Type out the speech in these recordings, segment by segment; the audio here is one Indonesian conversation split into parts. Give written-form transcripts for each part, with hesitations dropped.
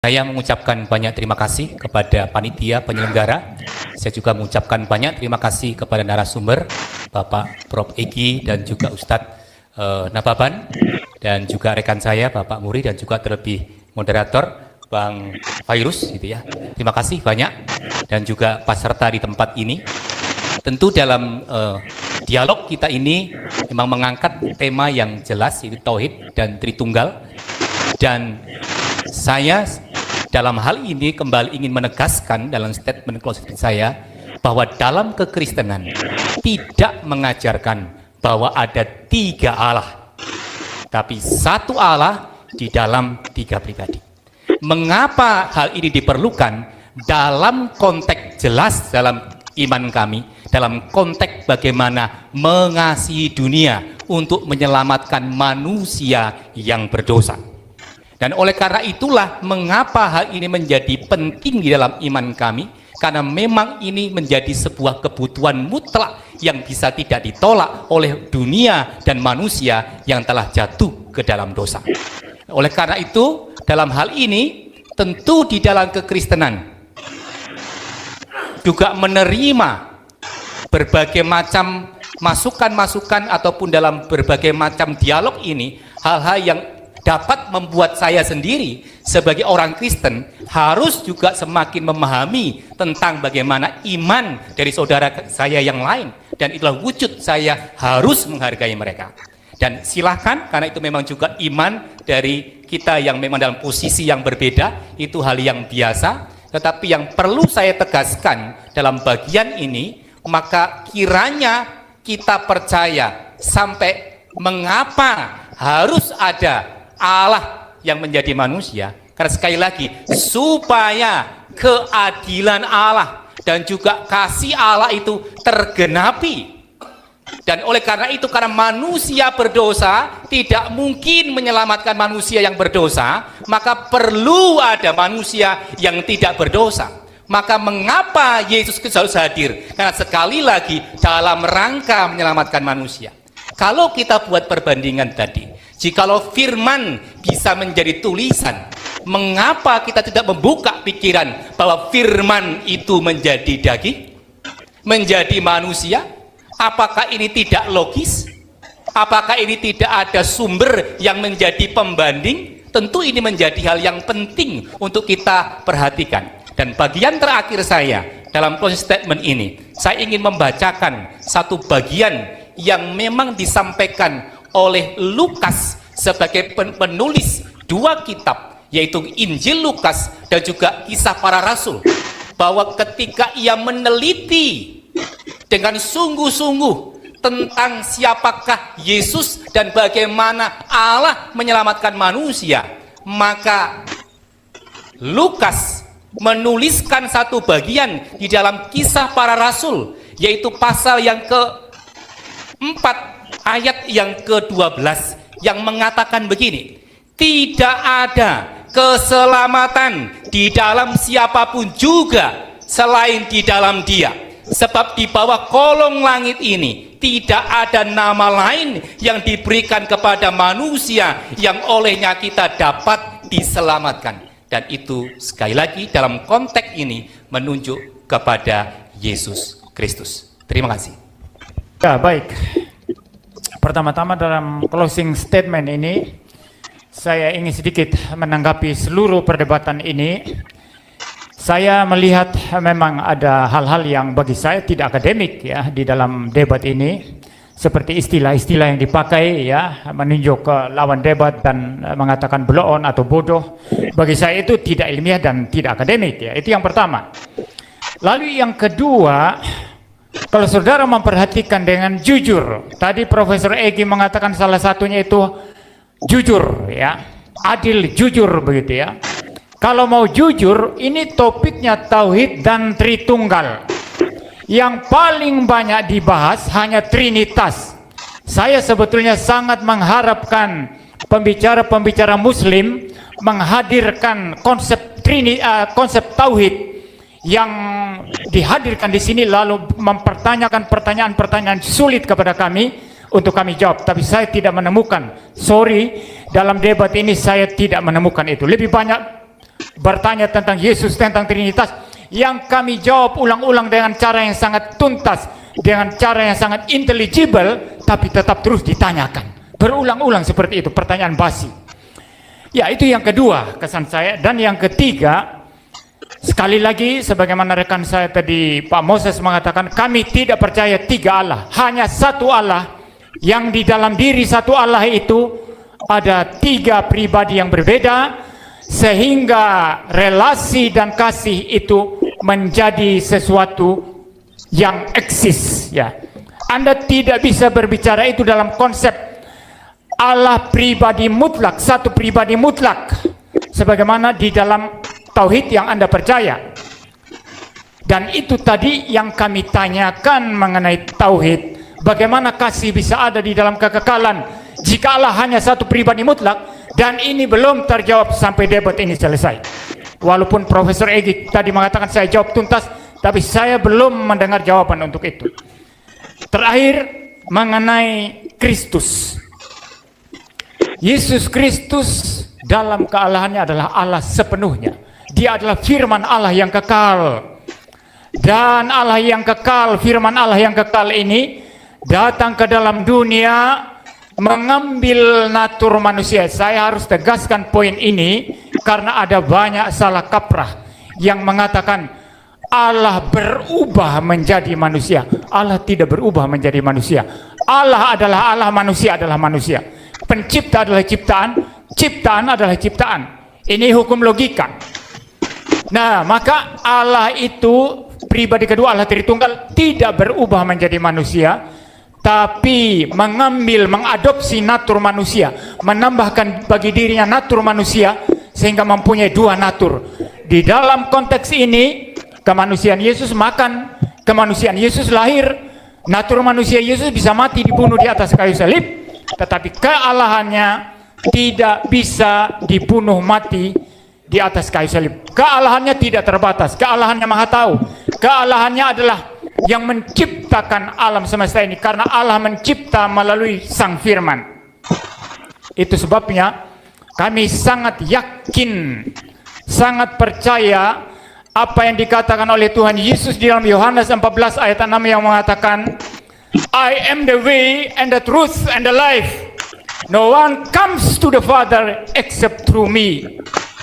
Saya mengucapkan banyak terima kasih kepada panitia penyelenggara. Saya juga mengucapkan banyak terima kasih kepada narasumber, Bapak Prof. Egi dan juga Ustadz Nababan, dan juga rekan saya, Bapak Muri, dan juga terlebih moderator, Bang Virus, gitu ya. Terima kasih banyak, dan juga peserta di tempat ini. Tentu dalam dialog kita ini memang mengangkat tema yang jelas, yaitu Tauhid dan Tritunggal. Dan saya dalam hal ini kembali ingin menegaskan dalam statement closing saya bahwa dalam kekristenan tidak mengajarkan bahwa ada 3 Allah, tapi satu Allah di dalam 3 pribadi. Mengapa hal ini diperlukan? Dalam konteks jelas dalam iman kami, dalam konteks bagaimana mengasihi dunia untuk menyelamatkan manusia yang berdosa. Dan oleh karena itulah mengapa hal ini menjadi penting di dalam iman kami, karena memang ini menjadi sebuah kebutuhan mutlak yang bisa tidak ditolak oleh dunia dan manusia yang telah jatuh ke dalam dosa. Oleh karena itu, dalam hal ini tentu di dalam kekristenan juga menerima berbagai macam masukan-masukan ataupun dalam berbagai macam dialog ini, hal-hal yang dapat membuat saya sendiri sebagai orang Kristen harus juga semakin memahami tentang bagaimana iman dari saudara saya yang lain, dan itulah wujud saya harus menghargai mereka. Dan silahkan, karena itu memang juga iman dari kita yang memang dalam posisi yang berbeda, itu hal yang biasa. Tetapi yang perlu saya tegaskan dalam bagian ini, maka kiranya kita percaya sampai mengapa harus ada Allah yang menjadi manusia, karena sekali lagi supaya keadilan Allah dan juga kasih Allah itu tergenapi. Dan oleh karena itu, karena manusia berdosa tidak mungkin menyelamatkan manusia yang berdosa, maka perlu ada manusia yang tidak berdosa. Maka mengapa Yesus Kristus hadir? Karena sekali lagi dalam rangka menyelamatkan manusia. Kalau kita buat perbandingan tadi, jikalau firman bisa menjadi tulisan, mengapa kita tidak membuka pikiran bahwa firman itu menjadi daging, menjadi manusia? Apakah ini tidak logis? Apakah ini tidak ada sumber yang menjadi pembanding? Tentu ini menjadi hal yang penting untuk kita perhatikan. Dan bagian terakhir saya dalam closing statement ini, saya ingin membacakan satu bagian yang memang disampaikan oleh Lukas sebagai penulis 2 kitab, yaitu Injil Lukas dan juga Kisah Para Rasul, bahwa ketika ia meneliti dengan sungguh-sungguh tentang siapakah Yesus dan bagaimana Allah menyelamatkan manusia, maka Lukas menuliskan satu bagian di dalam Kisah Para Rasul, yaitu pasal yang ke-4 ayat yang ke-12, yang mengatakan begini: tidak ada keselamatan di dalam siapapun juga selain di dalam Dia, sebab di bawah kolong langit ini tidak ada nama lain yang diberikan kepada manusia yang olehnya kita dapat diselamatkan. Dan itu sekali lagi dalam konteks ini menunjuk kepada Yesus Kristus. Terima kasih. Ya, baik. Pertama-tama dalam closing statement ini, saya ingin sedikit menanggapi seluruh perdebatan ini. Saya melihat memang ada hal-hal yang bagi saya tidak akademik ya di dalam debat ini, seperti istilah-istilah yang dipakai ya, menunjuk ke lawan debat dan mengatakan blow on atau bodoh. Bagi saya itu tidak ilmiah dan tidak akademik ya. Itu yang pertama. Lalu yang kedua, kalau saudara memperhatikan dengan jujur, tadi Profesor Egi mengatakan salah satunya itu jujur ya, adil jujur begitu ya. Kalau mau jujur, ini topiknya Tauhid dan Tritunggal. Yang paling banyak dibahas hanya Trinitas. Saya sebetulnya sangat mengharapkan pembicara-pembicara Muslim menghadirkan konsep Tauhid yang dihadirkan di sini, lalu mempertanyakan pertanyaan-pertanyaan sulit kepada kami untuk kami jawab. Tapi saya tidak menemukan, sorry, dalam debat ini saya tidak menemukan itu. Lebih banyak bertanya tentang Yesus, tentang Trinitas, yang kami jawab ulang-ulang dengan cara yang sangat tuntas, dengan cara yang sangat intelligible, tapi tetap terus ditanyakan. Berulang-ulang seperti itu, pertanyaan basi. Ya, itu yang kedua kesan saya. Dan yang ketiga, sekali lagi sebagaimana rekan saya tadi Pak Moses mengatakan, kami tidak percaya tiga Allah, hanya satu Allah, yang di dalam diri satu Allah itu ada tiga pribadi yang berbeda, sehingga relasi dan kasih itu menjadi sesuatu yang eksis. Ya, Anda tidak bisa berbicara itu dalam konsep Allah pribadi mutlak, satu pribadi mutlak, sebagaimana di dalam tauhid yang Anda percaya. Dan itu tadi yang kami tanyakan mengenai tauhid. Bagaimana kasih bisa ada di dalam kekekalan jika Allah hanya satu pribadi mutlak? Dan ini belum terjawab sampai debat ini selesai. Walaupun Profesor Egi tadi mengatakan saya jawab tuntas, tapi saya belum mendengar jawaban untuk itu. Terakhir, mengenai Kristus. Yesus Kristus dalam kealahannya adalah Allah sepenuhnya. Dia adalah firman Allah yang kekal. Dan Allah yang kekal, firman Allah yang kekal ini datang ke dalam dunia, mengambil natur manusia. Saya harus tegaskan poin ini karena ada banyak salah kaprah yang mengatakan Allah berubah menjadi manusia. Allah tidak berubah menjadi manusia. Allah adalah Allah, manusia adalah manusia. Pencipta adalah ciptaan, ciptaan adalah ciptaan. Ini hukum logika. Nah, maka Allah itu pribadi kedua, Allah Tritunggal, tidak berubah menjadi manusia, tapi mengambil, mengadopsi natur manusia, menambahkan bagi dirinya natur manusia, sehingga mempunyai dua natur. Di dalam konteks ini, kemanusiaan Yesus makan, kemanusiaan Yesus lahir, natur manusia Yesus bisa mati, dibunuh di atas kayu salib, tetapi kealahannya tidak bisa dibunuh mati di atas kayu salib. Kealahannya tidak terbatas, kealahannya maha tahu, kealahannya adalah yang menciptakan alam semesta ini, karena Allah mencipta melalui Sang Firman. Itu sebabnya kami sangat yakin, sangat percaya apa yang dikatakan oleh Tuhan Yesus di dalam Yohanes 14 ayat 6 yang mengatakan, I am the way and the truth and the life. No one comes to the Father except through me.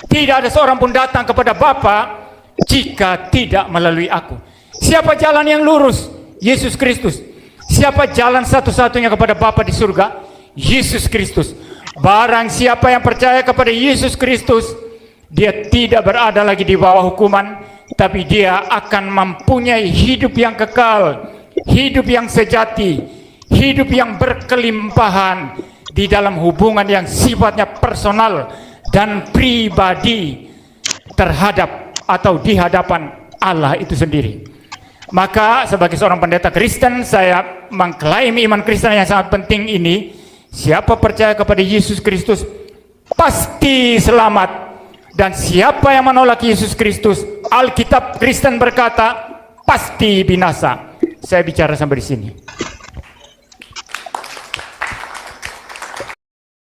Tidak ada seorang pun datang kepada Bapa jika tidak melalui aku. Siapa jalan yang lurus? Yesus Kristus. Siapa jalan satu-satunya kepada Bapa di surga? Yesus Kristus. Barang siapa yang percaya kepada Yesus Kristus, dia tidak berada lagi di bawah hukuman, tapi dia akan mempunyai hidup yang kekal, hidup yang sejati, hidup yang berkelimpahan di dalam hubungan yang sifatnya personal dan pribadi terhadap atau di hadapan Allah itu sendiri. Maka sebagai seorang pendeta Kristen, saya mengklaim iman Kristen yang sangat penting ini. Siapa percaya kepada Yesus Kristus pasti selamat, dan siapa yang menolak Yesus Kristus, Alkitab Kristen berkata, pasti binasa. Saya bicara sampai di sini.